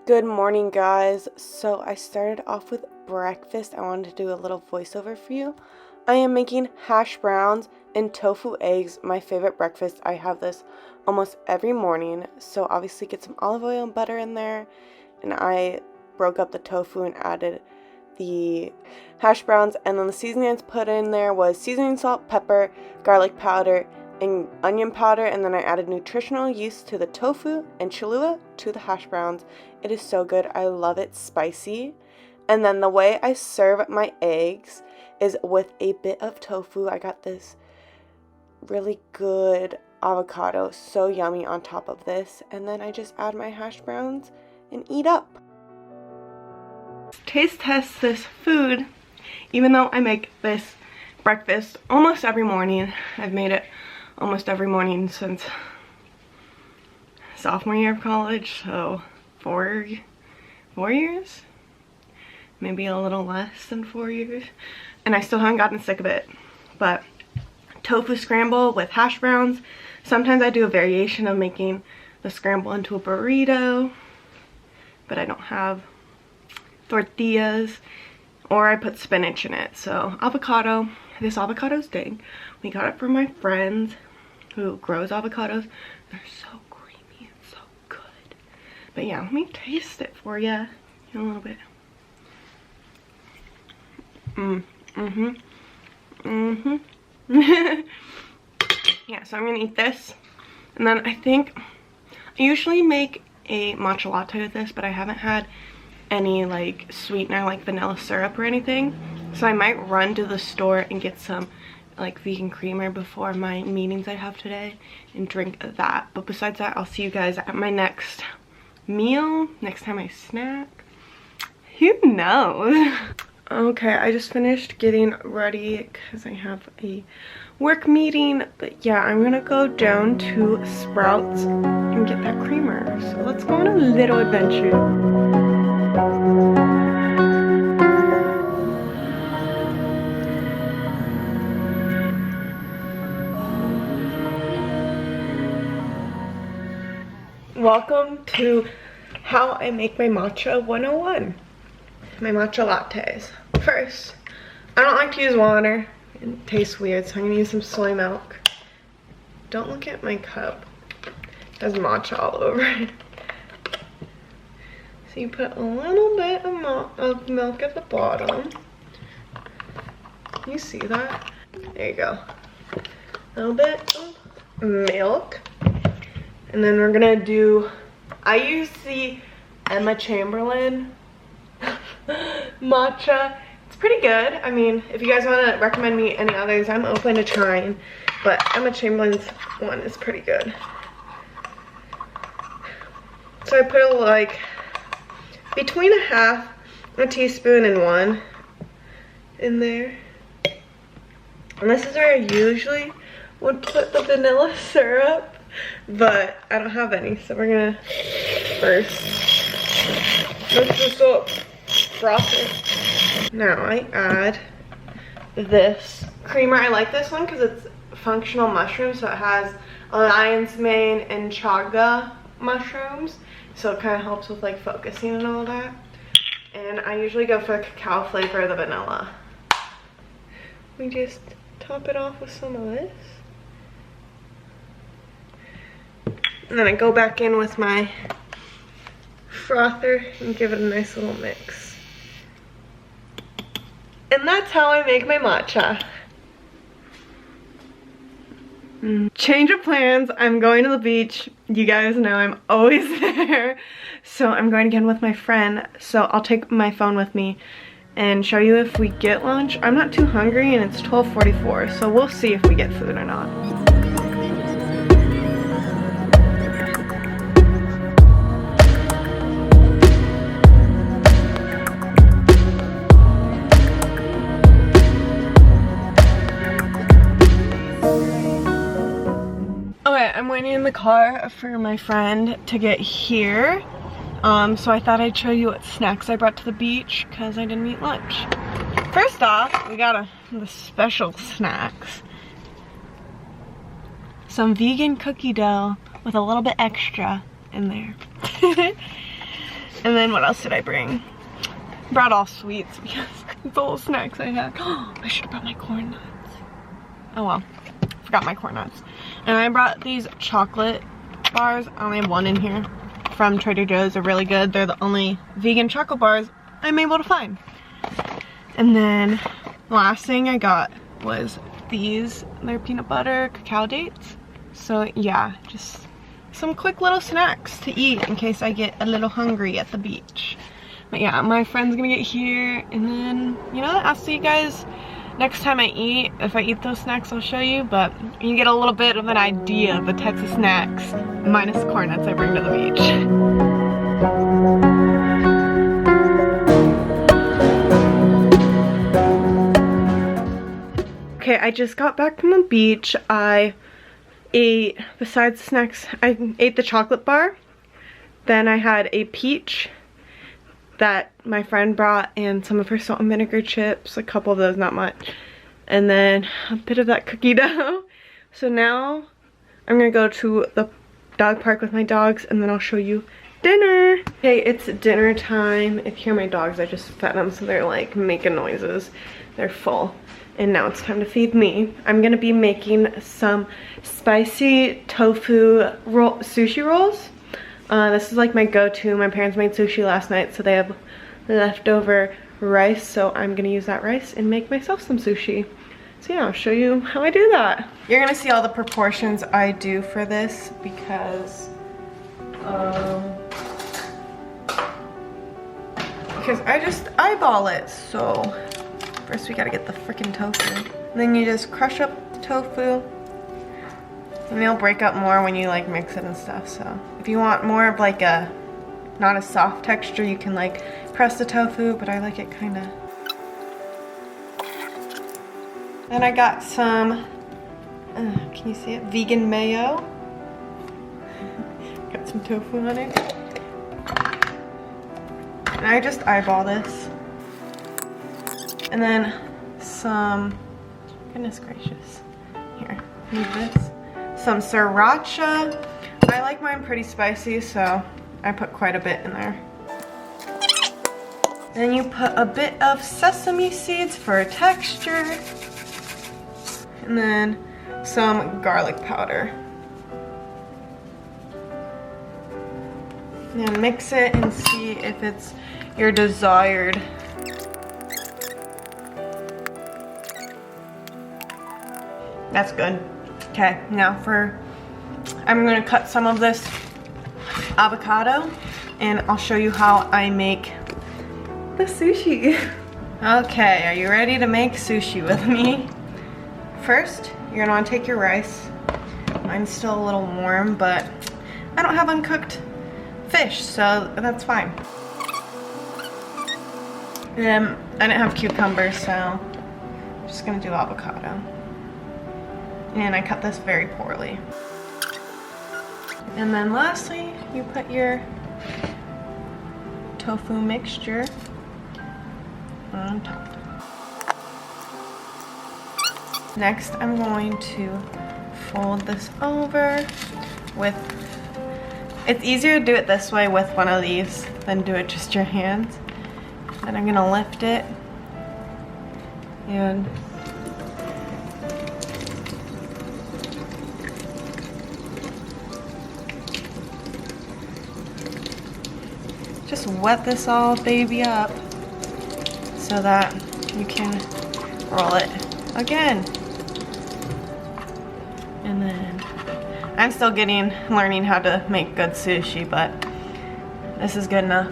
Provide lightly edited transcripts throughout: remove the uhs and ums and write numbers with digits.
Good morning, guys. So I started off with breakfast. I wanted to do a little voiceover for you. I am making hash browns and tofu eggs, my favorite breakfast. I have this almost every morning. So obviously get some olive oil and butter in there. And I broke up the tofu and added the hash browns. And then the seasoning I put in there was seasoning salt, pepper, garlic powder, and onion powder, and then I added nutritional yeast to the tofu and Cholula to the hash browns. It is so good. I love it spicy. And then the way I serve my eggs is with a bit of tofu. I got this really good avocado, so yummy, on top of this, and then I just add my hash browns and eat up. Taste test this food. Even though I make this breakfast almost every morning, I've made it almost every morning since sophomore year of college, so four years, maybe a little less than 4 years, and I still haven't gotten sick of it. But tofu scramble with hash browns. Sometimes I do a variation of making the scramble into a burrito, but I don't have tortillas, or I put spinach in it. So avocado. This avocado's dang. We got it from my friends who grows avocados. They're so creamy and so good. But yeah, let me taste it for you in a little bit. Yeah, so I'm gonna eat this. And then I think I usually make a matcha latte with this, but I haven't had any like sweetener like vanilla syrup or anything. So I might run to the store and get some like vegan creamer before my meetings I have today and drink that. But besides that, I'll see you guys at my next meal, next time I snack. Who knows? Okay, I just finished getting ready because I have a work meeting. But yeah, I'm gonna go down to Sprouts and get that creamer. So let's go on a little adventure. Welcome to how I make my matcha 101. My matcha lattes. First, I don't like to use water. It tastes weird, so I'm gonna use some soy milk. Don't look at my cup. It has matcha all over it. So you put a little bit of milk at the bottom. You see that? There you go. A little bit of milk. And then we're gonna do, I use the Emma Chamberlain matcha. It's pretty good. I mean, if you guys want to recommend me any others, I'm open to trying. But Emma Chamberlain's one is pretty good. So I put like between a half a teaspoon and one in there. And this is where I usually would put the vanilla syrup, but I don't have any, so we're gonna first mix this up, froth it. Now I add this creamer. I like this one because it's functional mushrooms, so it has lion's mane and chaga mushrooms, so it kind of helps with like focusing and all that. And I usually go for the cacao flavor of the vanilla. We just top it off with some of this. And then I go back in with my frother and give it a nice little mix. And that's how I make my matcha. Change of plans. I'm going to the beach. You guys know I'm always there. So I'm going again with my friend. So I'll take my phone with me and show you if we get lunch. I'm not too hungry and it's 12:44, so we'll see if we get food or not. I'm waiting in the car for my friend to get here. So I thought I'd show you what snacks I brought to the beach because I didn't eat lunch. First off, we got the special snacks. Some vegan cookie dough with a little bit extra in there. And then what else did I bring? Brought all sweets because it's all snacks I had. I should have brought my corn nuts. Oh well, forgot my corn nuts. And I brought these chocolate bars. I only have one in here from Trader Joe's. They're really good. They're the only vegan chocolate bars I'm able to find. And then last thing I got was these. They're peanut butter cacao dates. So yeah, just some quick little snacks to eat in case I get a little hungry at the beach. But yeah, my friend's gonna get here, and then, you know, I'll see you guys next time I eat. If I eat those snacks, I'll show you, but you get a little bit of an idea of the types of snacks, minus corn nuts, I bring to the beach. Okay, I just got back from the beach. I ate, besides snacks, I ate the chocolate bar. Then I had a peach that my friend brought and some of her salt and vinegar chips, a couple of those, not much. And then a bit of that cookie dough. So now I'm gonna go to the dog park with my dogs and then I'll show you dinner. Okay, it's dinner time. If you hear my dogs, I just fed them, so they're like making noises. They're full. And now it's time to feed me. I'm gonna be making some spicy tofu sushi rolls. This is like my go-to. My parents made sushi last night, so they have leftover rice, so I'm gonna use that rice and make myself some sushi. So yeah, I'll show you how I do that. You're gonna see all the proportions I do for this because I just eyeball it. So first we gotta get the freaking tofu. And then you just crush up the tofu. And it'll break up more when you like mix it and stuff. So if you want more of like a, not a soft texture, you can like press the tofu, but I like it kind of. Then I got some, can you see it? Vegan mayo. Got some tofu on it. And I just eyeball this. And then some, goodness gracious. Here, move this. Some sriracha. I like mine pretty spicy, so I put quite a bit in there. Then you put a bit of sesame seeds for texture. And then some garlic powder. And then mix it and see if it's your desired. That's good. Okay, now I'm gonna cut some of this avocado and I'll show you how I make the sushi. Okay, are you ready to make sushi with me? First, you're gonna wanna take your rice. Mine's still a little warm, but I don't have uncooked fish, so that's fine. And I didn't have cucumbers, so I'm just gonna do avocado. And I cut this very poorly. And then lastly, you put your tofu mixture on top. Next, I'm going to fold this over with, it's easier to do it this way with one of these than do it just your hands. And I'm gonna lift it and just wet this all baby up so that you can roll it again. And then I'm still learning how to make good sushi, but this is good enough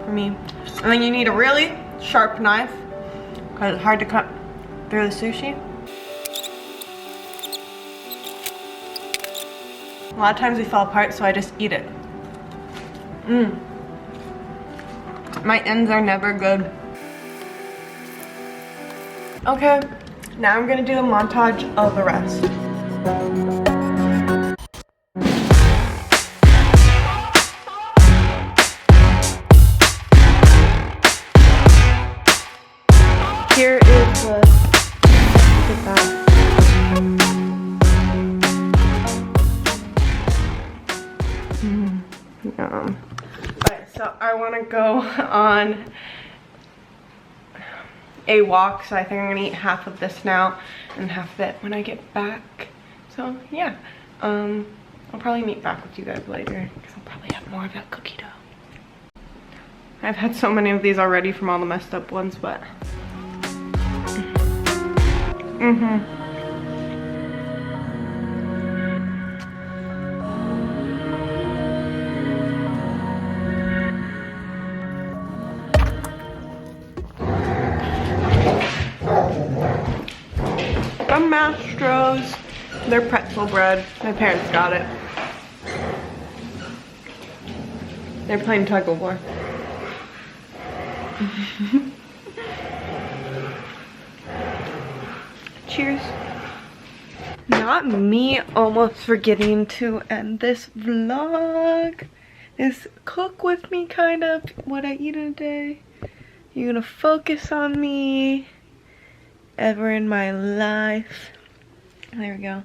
for me. And then you need a really sharp knife because it's hard to cut through the sushi. A lot of times they fall apart, so I just eat it. My ends are never good. Okay, now I'm gonna do a montage of the rest. Here is the, look at that. Yum. Alright, So I want to go on a walk, so I think I'm gonna eat half of this now and half of it when I get back. So yeah, I'll probably meet back with you guys later because I'll probably have more of that cookie dough. I've had so many of these already from all the messed up ones, but from Mastro's. They're pretzel bread. My parents got it. They're playing tug of war. Cheers. Not me almost forgetting to end this vlog. Is cook with me kind of what I eat in a day. You're gonna focus on me ever in my life. There we go.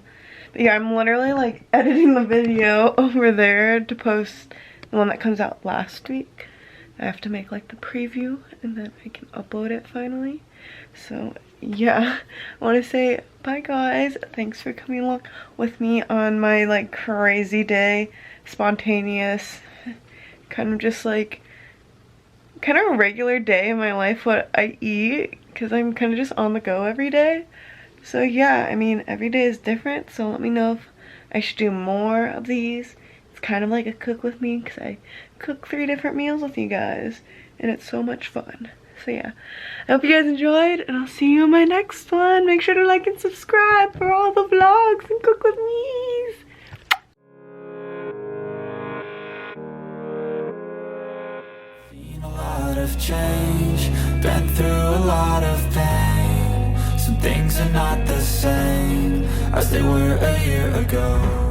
But yeah, I'm literally like editing the video over there to post the one that comes out last week. I have to make like the preview and then I can upload it finally. So yeah, I want to say bye guys. Thanks for coming along with me on my like crazy day, spontaneous, kind of just like kind of a regular day in my life what I eat, because I'm kind of just on the go every day. So yeah, I mean every day is different, so let me know if I should do more of these. It's kind of like a cook with me because I cook 3 different meals with you guys and it's so much fun. So yeah, I hope you guys enjoyed and I'll see you in my next one. Make sure to like and subscribe for all the vlogs and cook with me's. Seen a lot of change, been through a lot of pain. Some things are not the same as they were a year ago.